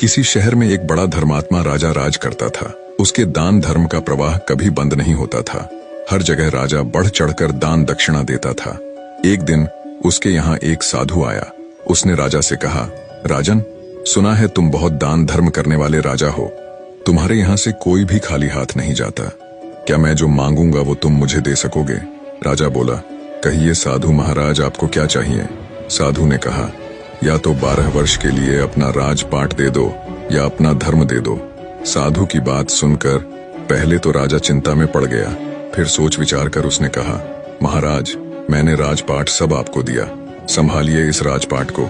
किसी शहर में एक बड़ा धर्मात्मा राजा राज करता था। उसके दान धर्म का प्रवाह कभी बंद नहीं होता था। हर जगह राजा बढ़ चढ़कर दान दक्षिणा देता था। एक दिन उसके यहाँ एक साधु आया। उसने राजा से कहा, राजन, सुना है तुम बहुत दान धर्म करने वाले राजा हो। तुम्हारे यहाँ से कोई भी खाली हाथ नहीं जाता। क्या मैं जो मांगूंगा वो तुम मुझे दे सकोगे? राजा बोला, कहिए साधु महाराज, आपको क्या चाहिए? साधु ने कहा, या तो 12 वर्ष के लिए अपना राजपाट दे दो या अपना धर्म दे दो। साधु की बात सुनकर पहले तो राजा चिंता में पड़ गया, फिर सोच विचार कर उसने कहा, महाराज, मैंने राजपाट सब आपको दिया, संभालिए इस राजपाट को।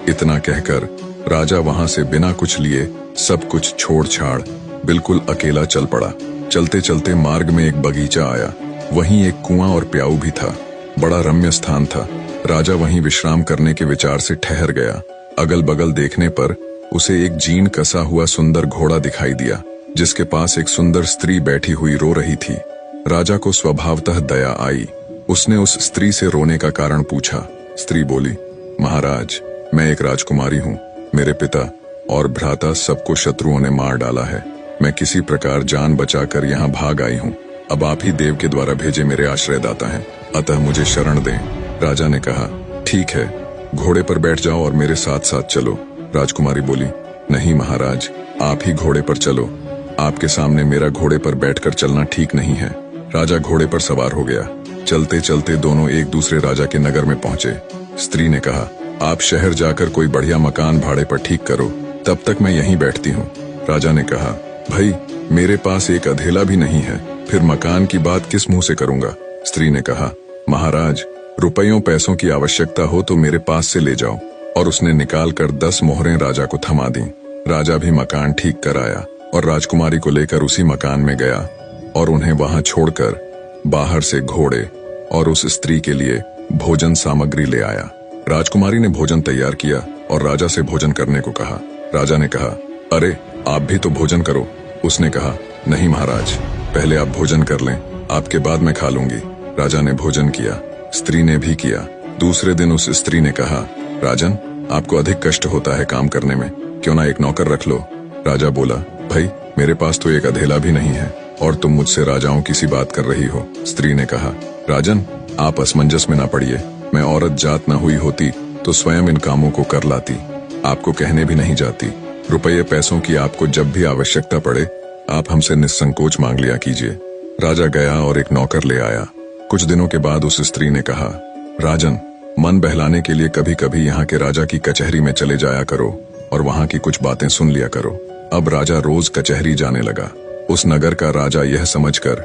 इतना कहकर राजा वहां से बिना कुछ लिए सब कुछ छोड़ छाड़ बिल्कुल अकेला चल पड़ा। चलते चलते मार्ग में एक बगीचा आया। वहीं एक कुआं और प्याऊ भी था। बड़ा रम्य स्थान था। राजा वहीं विश्राम करने के विचार से ठहर गया। अगल बगल देखने पर उसे एक जीर्ण कसा हुआ सुंदर घोड़ा दिखाई दिया, जिसके पास एक सुंदर स्त्री बैठी हुई रो रही थी। राजा को स्वभावतः दया आई। उसने उस स्त्री से रोने का कारण पूछा। स्त्री बोली, महाराज, मैं एक राजकुमारी हूँ। मेरे पिता और भ्राता सबको शत्रुओं ने मार डाला है। मैं किसी प्रकार जान बचाकर यहाँ भाग आई हूँ। अब आप ही देव के द्वारा भेजे मेरे आश्रयदाता हैं, अतः मुझे शरण दें। राजा ने कहा, ठीक है, घोड़े पर बैठ जाओ और मेरे साथ साथ चलो। राजकुमारी बोली, नहीं महाराज, आप ही घोड़े पर चलो। आपके सामने मेरा घोड़े पर बैठकर चलना ठीक नहीं है। राजा घोड़े पर सवार हो गया। चलते चलते दोनों एक दूसरे राजा के नगर में पहुंचे। स्त्री ने कहा, आप शहर जाकर कोई बढ़िया मकान भाड़े पर ठीक करो, तब तक मैं यहीं बैठती हूँ। राजा ने कहा, भाई, मेरे पास एक अधेला भी नहीं है, फिर मकान की बात किस मुंह से करूंगा? स्त्री ने कहा, महाराज, रुपयों पैसों की आवश्यकता हो तो मेरे पास से ले जाओ। और उसने निकालकर 10 मोहरें राजा को थमा दी। राजा भी मकान ठीक कर आया और राजकुमारी को लेकर उसी मकान में गया और उन्हें वहां छोड़कर बाहर से घोड़े और उस स्त्री के लिए भोजन सामग्री ले आया। राजकुमारी ने भोजन तैयार किया और राजा से भोजन करने को कहा। राजा ने कहा, अरे, आप भी तो भोजन करो। उसने कहा, नहीं महाराज, पहले आप भोजन कर लें, आपके बाद मैं खा लूंगी। राजा ने भोजन किया, स्त्री ने भी किया। दूसरे दिन उस स्त्री ने कहा, राजन, आपको अधिक कष्ट होता है काम करने में, क्यों ना एक नौकर रख लो? राजा बोला, भाई, मेरे पास तो एक अधेला भी नहीं है और तुम मुझसे राजाओं की सी बात कर रही हो। स्त्री ने कहा, राजन, आप असमंजस में ना पड़िए। मैं औरत जात न हुई होती तो स्वयं इन कामों को कर लाती, आपको कहने भी नहीं जाती। रुपये पैसों की आपको जब भी आवश्यकता पड़े, आप हमसे निस्संकोच मांग लिया कीजिए। राजा गया और एक नौकर ले आया। कुछ दिनों के बाद उस स्त्री ने कहा, राजन, मन बहलाने के लिए कभी कभी यहाँ के राजा की कचहरी में चले जाया करो और वहाँ की कुछ बातें सुन लिया करो। अब राजा रोज कचहरी जाने लगा। उस नगर का राजा यह समझकर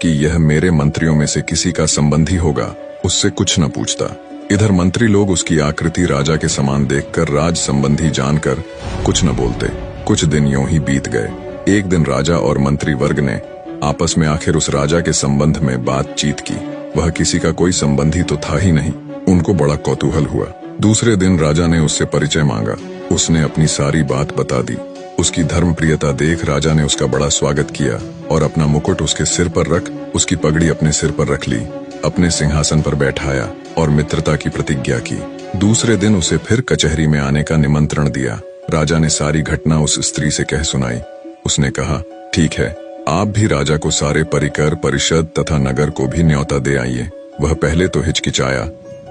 कि यह मेरे मंत्रियों में से किसी का संबंधी होगा, उससे कुछ न पूछता। इधर मंत्री लोग उसकी आकृति राजा के समान देखकर राज संबंधी जानकर कुछ न बोलते। कुछ दिन यूं ही बीत गए। एक दिन राजा और मंत्री वर्ग ने आपस में आखिर उस राजा के संबंध में बातचीत की। वह किसी का कोई संबंधी तो था ही नहीं। उनको बड़ा कौतूहल हुआ। दूसरे दिन राजा ने उससे परिचय मांगा। उसने अपनी सारी बात बता दी। उसकी धर्मप्रियता देख राजा ने उसका बड़ा स्वागत किया और अपना मुकुट उसके सिर पर रख उसकी पगड़ी अपने सिर पर रख ली, अपने सिंहासन पर बैठाया और मित्रता की प्रतिज्ञा की। दूसरे दिन उसे फिर कचहरी में आने का निमंत्रण दिया। राजा ने सारी घटना उस स्त्री से कह सुनाई। उसने कहा, ठीक है, आप भी राजा को सारे परिकर परिषद तथा नगर को भी न्योता दे आइए। वह पहले तो हिचकिचाया,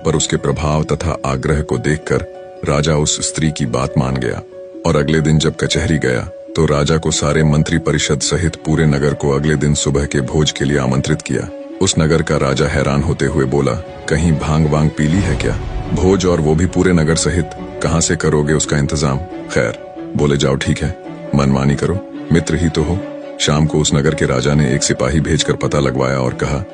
पर उसके प्रभाव तथा आग्रह को देखकर राजा उस स्त्री की बात मान गया और अगले दिन जब कचहरी गया तो राजा को सारे मंत्री परिषद सहित पूरे नगर को अगले दिन सुबह के भोज के लिए आमंत्रित किया। उस नगर का राजा हैरान होते हुए बोला, कहीं भांग वांग पी ली है क्या? भोज और वो भी पूरे नगर सहित, कहाँ से करोगे उसका इंतजाम? खैर, बोले, जाओ ठीक है, मनमानी करो, मित्र ही तो हो। शाम को उस नगर के राजा ने एक सिपाही भेजकर पता लगवाया और कहा,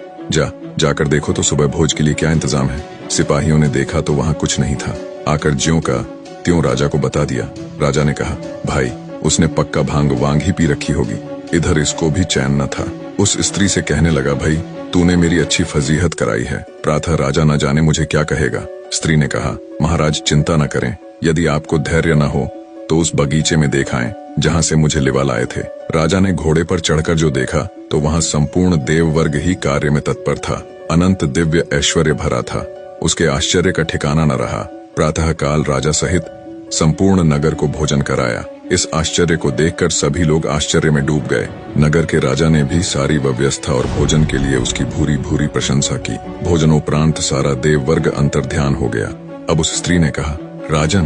जाकर देखो तो सुबह भोज के लिए क्या इंतजाम है। सिपाहियों ने देखा तो वहाँ कुछ नहीं था। आकर ज्यों का त्यों राजा को बता दिया। राजा ने कहा, भाई, उसने पक्का भांग वांग ही पी रखी होगी। इधर इसको भी चैन न था। उस स्त्री से कहने लगा, भाई, तूने मेरी अच्छी फजीहत कराई है, प्रातः राजा न जाने मुझे क्या कहेगा। स्त्री ने कहा, महाराज, चिंता न करें, यदि आपको धैर्य न हो तो उस बगीचे में देख आएं जहाँ से मुझे लिवा लाए थे। राजा ने घोड़े पर चढ़कर जो देखा तो वहाँ संपूर्ण देव वर्ग ही कार्य में तत्पर था। अनंत दिव्य ऐश्वर्य भरा था। उसके आश्चर्य का ठिकाना न रहा। प्रातः काल राजा सहित संपूर्ण नगर को भोजन कराया। इस आश्चर्य को देखकर सभी लोग आश्चर्य में डूब गए। नगर के राजा ने भी सारी व्यवस्था और भोजन के लिए उसकी भूरी भूरी प्रशंसा की। भोजनोपरांत सारा देववर्ग अंतर्ध्यान हो गया। अब उस स्त्री ने कहा, राजन,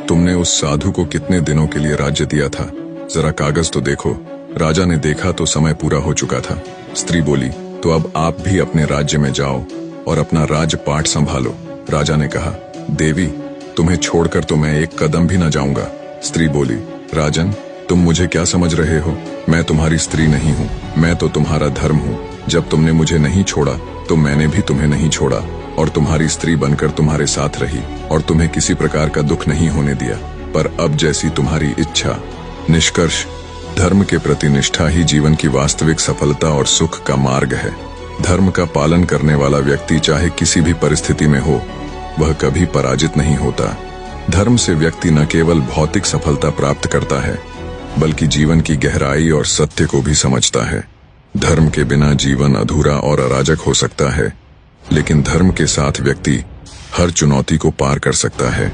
तुमने उस साधु को कितने दिनों के लिए राज्य दिया था? जरा कागज तो देखो। राजा ने देखा तो समय पूरा हो चुका था। स्त्री बोली, तो अब आप भी अपने राज्य में जाओ और अपना राजपाट संभालो। राजा ने कहा, देवी, तुम्हें छोड़कर तो मैं एक कदम भी न जाऊंगा। स्त्री बोली, राजन, तुम मुझे क्या समझ रहे हो? मैं तुम्हारी स्त्री नहीं हूँ, मैं तो तुम्हारा धर्म हूँ। जब तुमने मुझे नहीं छोड़ा तो मैंने भी तुम्हें नहीं छोड़ा और तुम्हारी स्त्री बनकर तुम्हारे साथ रही और तुम्हें किसी प्रकार का दुख नहीं होने दिया। पर अब जैसी तुम्हारी इच्छा। निष्कर्ष, धर्म के प्रति निष्ठा ही जीवन की वास्तविक सफलता और सुख का मार्ग है। धर्म का पालन करने वाला व्यक्ति चाहे किसी भी परिस्थिति में हो, वह कभी पराजित नहीं होता। धर्म से व्यक्ति न केवल भौतिक सफलता प्राप्त करता है, बल्कि जीवन की गहराई और सत्य को भी समझता है। धर्म के बिना जीवन अधूरा और अराजक हो सकता है, लेकिन धर्म के साथ व्यक्ति हर चुनौती को पार कर सकता है।